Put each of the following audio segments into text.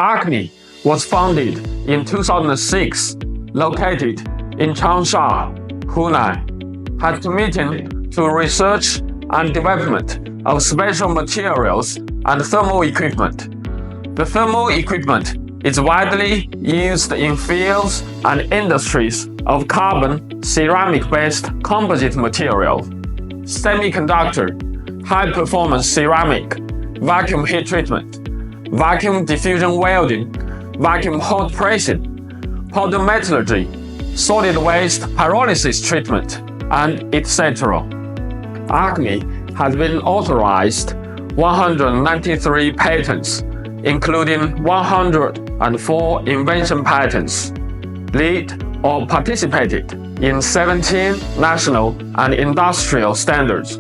ACME was founded in 2006, located in Changsha, Hunan, has committed to research and development of special materials and thermal equipment. The thermal equipment is widely used in fields and industries of carbon, ceramic-based composite materials, semiconductor, high-performance ceramic, vacuum heat treatment, vacuum diffusion welding, vacuum hot pressing, powder metallurgy, solid waste pyrolysis treatment, and etc. ACME has been authorized 193 patents, including 104 invention patents, lead or participated in 17 national and industrial standards,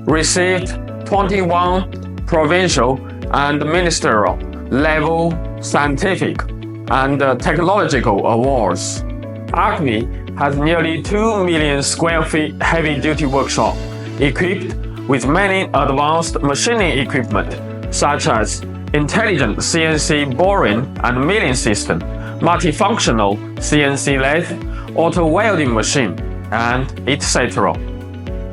received 21 provincial and ministerial level scientific and technological awards. ACME has nearly 2 million square feet heavy-duty workshop equipped with many advanced machining equipment such as intelligent CNC boring and milling system, multifunctional CNC lathe, auto welding machine, and etc.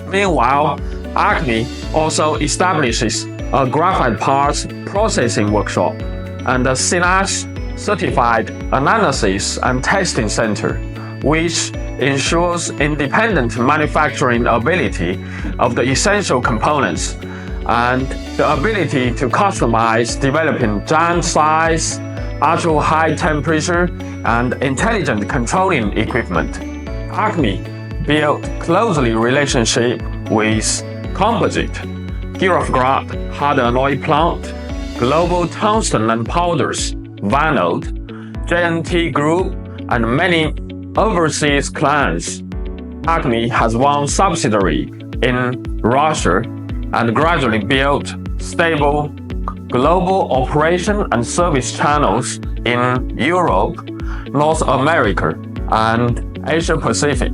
Meanwhile, ACME also establishes a graphite parts processing workshop and a SINAS certified analysis and testing center, which ensures independent manufacturing ability of the essential components and the ability to customize developing giant size, ultra high temperature, and intelligent controlling equipment. ACME built closely relationship with Composite, Kirovgrad hard alloy plant, Global Tungsten and Powders, Vinod, JNT Group, and many overseas clients. ACME has one subsidiary in Russia and gradually built stable global operation and service channels in Europe, North America, and Asia Pacific.